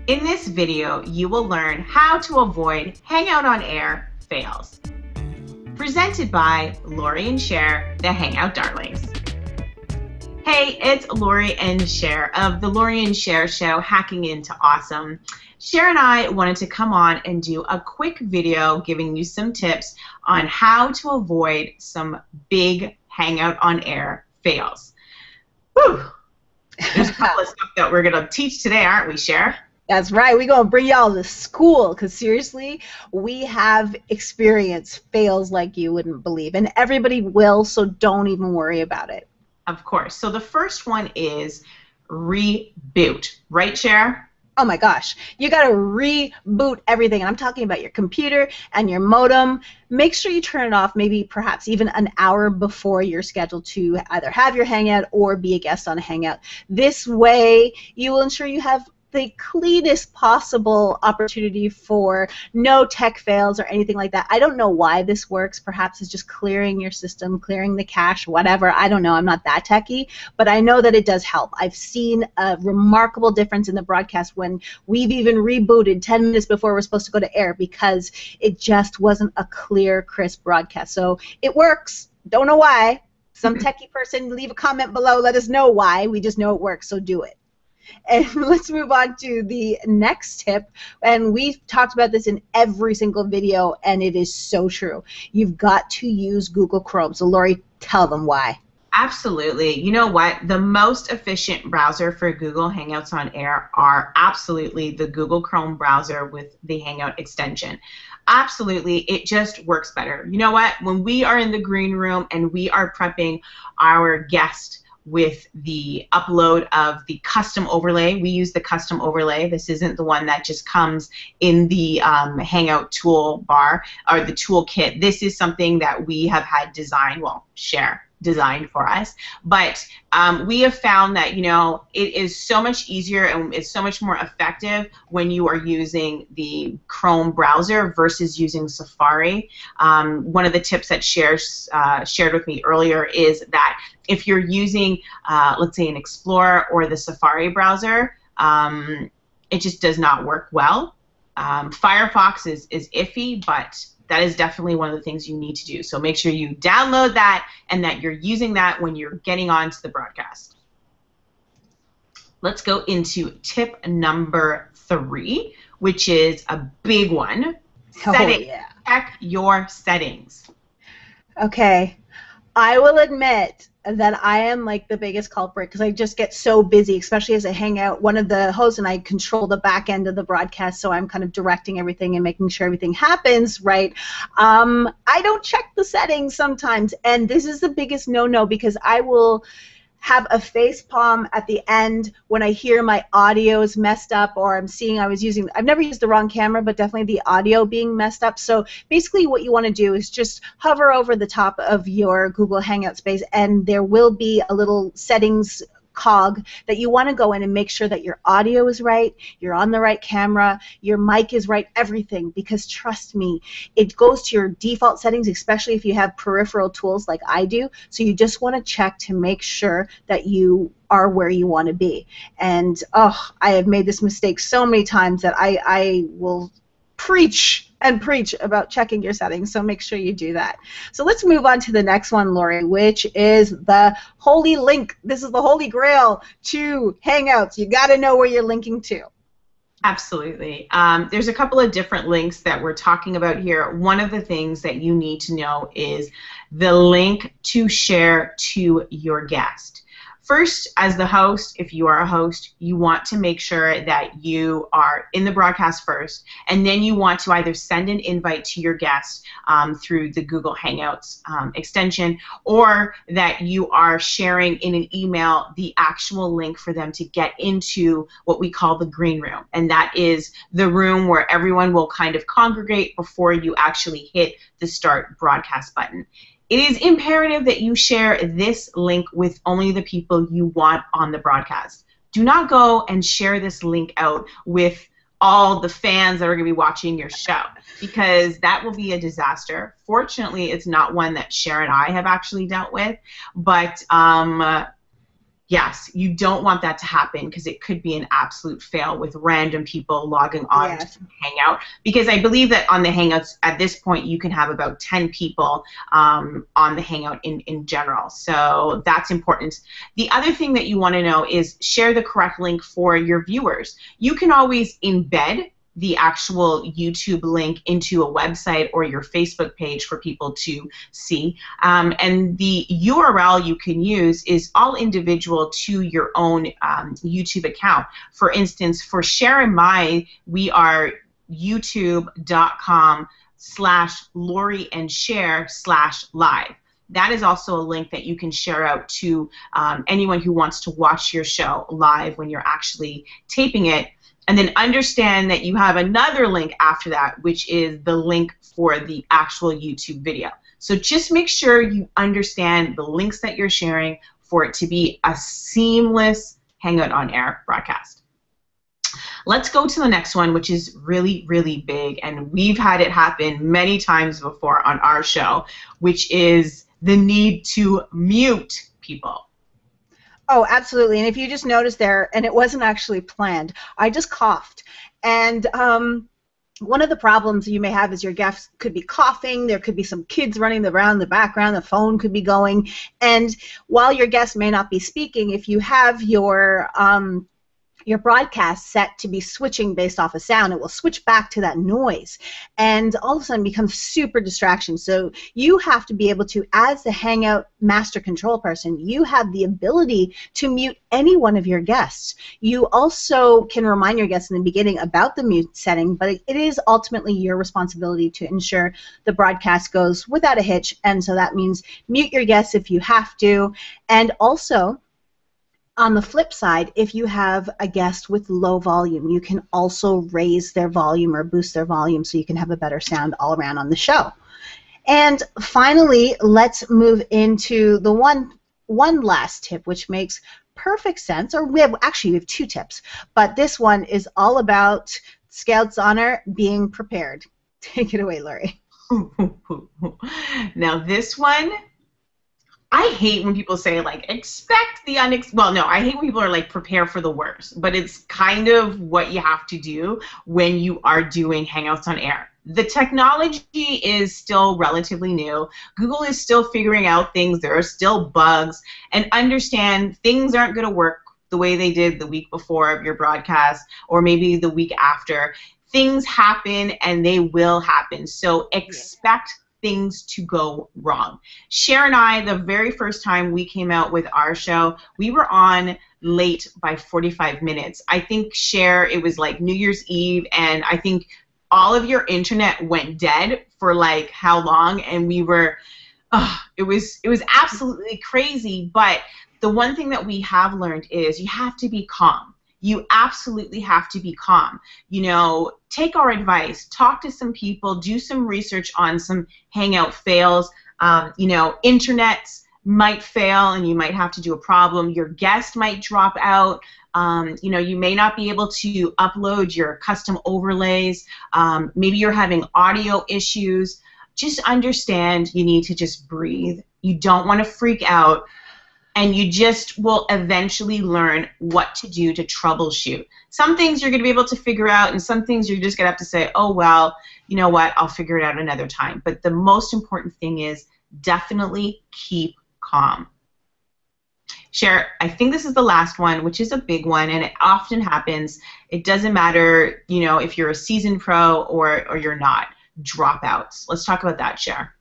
In this video, you will learn how to avoid Hangout on Air fails. Presented by Lori and Cher, the Hangout Darlings. Hey, it's Lori and Cher of the Lori and Cher Show, Hacking Into Awesome. Cher and I wanted to come on and do a quick video giving you some tips on how to avoid some big Hangout on Air fails. Whew! There's a couple of stuff that we're going to teach today, aren't we, Cher? That's right. We're going to bring y'all to school because, seriously, we have experienced fails like you wouldn't believe. And everybody will, so don't even worry about it. Of course. So the first one is reboot. Right, Cher? Oh my gosh. You got to reboot everything. And I'm talking about your computer and your modem. Make sure you turn it off maybe perhaps even an hour before you're scheduled to either have your Hangout or be a guest on a Hangout. This way, you will ensure you have the cleanest possible opportunity for no tech fails or anything like that. I don't know why this works. Perhaps it's just clearing your system, clearing the cache, whatever. I don't know. I'm not that techie, but I know that it does help. I've seen a remarkable difference in the broadcast when we've even rebooted 10 minutes before we're supposed to go to air because it just wasn't a clear, crisp broadcast. So it works. Don't know why. Some techie person, leave a comment below. Let us know why. We just know it works, so do it. And let's move on to the next tip, and we've talked about this in every single video, and it is so true. You've got to use Google Chrome. So, Lori, tell them why. Absolutely. You know what? The most efficient browser for Google Hangouts on Air are absolutely the Google Chrome browser with the Hangout extension. Absolutely, it just works better. You know what? When we are in the green room and we are prepping our guest with the upload of the custom overlay. We use the custom overlay. This isn't the one that just comes in the Hangout toolbar or the toolkit. This is something that we have had designed, well, Cher designed for us. But we have found that, you know, it is so much easier and it's so much more effective when you are using the Chrome browser versus using Safari. One of the tips that Cher shared with me earlier is that if you're using, let's say, an Explorer or the Safari browser, it just does not work well. Firefox is iffy, but that is definitely one of the things you need to do. So make sure you download that and that you're using that when you're getting onto the broadcast. Let's go into tip number 3, which is a big one. Settings. Yeah. Check your settings. Okay. I will admit that I am like the biggest culprit because I just get so busy, especially as a Hangout. One of the hosts and I control the back end of the broadcast, so I'm kind of directing everything and making sure everything happens right. I don't check the settings sometimes, and this is the biggest no-no because I will have a face palm at the end when I hear my audio is messed up or I've never used the wrong camera, but definitely the audio being messed up. So basically what you want to do is just hover over the top of your Google Hangout space and there will be a little settings cog that you want to go in and make sure that your audio is right, you're on the right camera, your mic is right, everything, because trust me, it goes to your default settings, especially if you have peripheral tools like I do, so you just want to check to make sure that you are where you want to be. And I have made this mistake so many times that I will preach and preach about checking your settings, so make sure you do that. So let's move on to the next one, Lori, which is the holy link. This is the holy grail to Hangouts. You got to know where you're linking to. Absolutely. There's a couple of different links that we're talking about here. One of the things that you need to know is the link to share to your guest. First, as the host, if you are a host, you want to make sure that you are in the broadcast first, and then you want to either send an invite to your guest through the Google Hangouts extension, or that you are sharing in an email the actual link for them to get into what we call the green room, and that is the room where everyone will kind of congregate before you actually hit the start broadcast button. It is imperative that you share this link with only the people you want on the broadcast. Do not go and share this link out with all the fans that are going to be watching your show, because that will be a disaster. Fortunately, it's not one that Cher and I have actually dealt with, but yes, you don't want that to happen because it could be an absolute fail with random people logging on to Hangout. Because I believe that on the Hangouts at this point you can have about 10 people on the Hangout in general. So that's important. The other thing that you want to know is share the correct link for your viewers. You can always embed the actual YouTube link into a website or your Facebook page for people to see. And the URL you can use is all individual to your own YouTube account. For instance, for Cher and my, we are youtube.com/LoriandShare/live. That is also a link that you can share out to anyone who wants to watch your show live when you're actually taping it. And then understand that you have another link after that, which is the link for the actual YouTube video. So just make sure you understand the links that you're sharing for it to be a seamless Hangout on Air broadcast. Let's go to the next one, which is really, really big, and we've had it happen many times before on our show, which is the need to mute people. Oh, absolutely. And if you just noticed there, and it wasn't actually planned, I just coughed. And one of the problems you may have is your guests could be coughing, there could be some kids running around in the background, the phone could be going. And while your guest may not be speaking, if you have your broadcast set to be switching based off of sound, it will switch back to that noise, and all of a sudden becomes super distraction. So you have to be able to, as the Hangout master control person, you have the ability to mute any one of your guests. You also can remind your guests in the beginning about the mute setting, but it is ultimately your responsibility to ensure the broadcast goes without a hitch, and so that means mute your guests if you have to. And also, on the flip side, if you have a guest with low volume, you can also raise their volume or boost their volume so you can have a better sound all around on the show. And finally, let's move into the one last tip, which makes perfect sense. Or we have two tips, but this one is all about Scouts Honor being prepared. Take it away, Lori. Now this one, I hate when people say, like, expect the unexpected. Well, no, I hate when people are like, prepare for the worst. But it's kind of what you have to do when you are doing Hangouts on Air. The technology is still relatively new. Google is still figuring out things. There are still bugs. And understand things aren't going to work the way they did the week before of your broadcast or maybe the week after. Things happen and they will happen. So expect things to go wrong. Cher and I, the very first time we came out with our show, we were on late by 45 minutes. I think, Cher, it was like New Year's Eve, and I think all of your internet went dead for like how long, and we were, it was absolutely crazy. But the one thing that we have learned is you have to be calm. You absolutely have to be calm. You know, take our advice, talk to some people, do some research on some Hangout fails. You know, internets might fail and you might have to do a problem. Your guest might drop out. You know, you may not be able to upload your custom overlays. Maybe you're having audio issues. Just understand you need to just breathe. You don't want to freak out. And you just will eventually learn what to do to troubleshoot. Some things you're going to be able to figure out, and some things you're just going to have to say, oh, well, you know what, I'll figure it out another time. But the most important thing is definitely keep calm. Cher, I think this is the last one, which is a big one, and it often happens. It doesn't matter, you know, if you're a seasoned pro or you're not. Dropouts. Let's talk about that, Cher.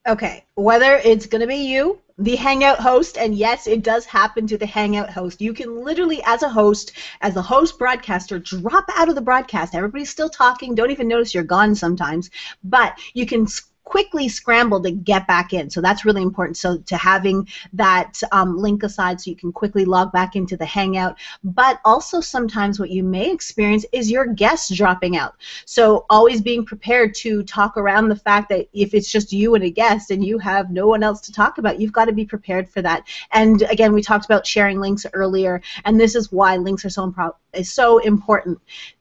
Okay, whether it's going to be you, the Hangout host, and yes, it does happen to the Hangout host. You can literally, as a host, as the host broadcaster, drop out of the broadcast. Everybody's still talking, don't even notice you're gone sometimes, but you can quickly scramble to get back in. So that's really important. So to having that link aside so you can quickly log back into the Hangout. But also sometimes what you may experience is your guests dropping out. So always being prepared to talk around the fact that if it's just you and a guest and you have no one else to talk about, you've got to be prepared for that. And again, we talked about sharing links earlier, and this is why links are so important.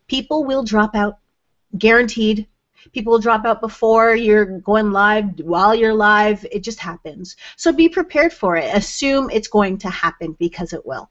People will drop out, guaranteed. People will drop out before you're going live, while you're live. It just happens. So be prepared for it. Assume it's going to happen because it will.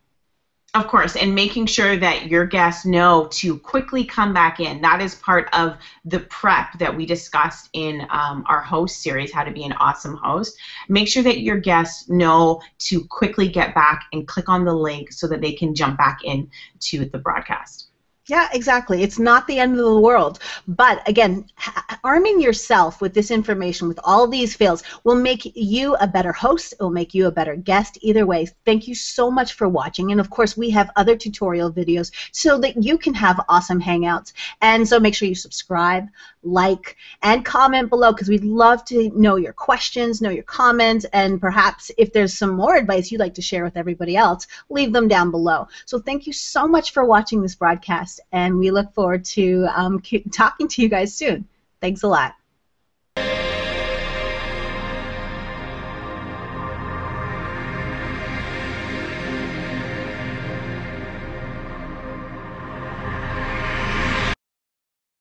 Of course, and making sure that your guests know to quickly come back in. That is part of the prep that we discussed in our host series, How to Be an Awesome Host. Make sure that your guests know to quickly get back and click on the link so that they can jump back in to the broadcast. Yeah, exactly. It's not the end of the world. But again, arming yourself with this information, with all these fails, will make you a better host. It will make you a better guest. Either way, thank you so much for watching. And of course, we have other tutorial videos so that you can have awesome Hangouts. And so make sure you subscribe, like, and comment below, because we'd love to know your questions, know your comments, and perhaps if there's some more advice you'd like to share with everybody else, leave them down below. So thank you so much for watching this broadcast, and we look forward to talking to you guys soon. Thanks a lot.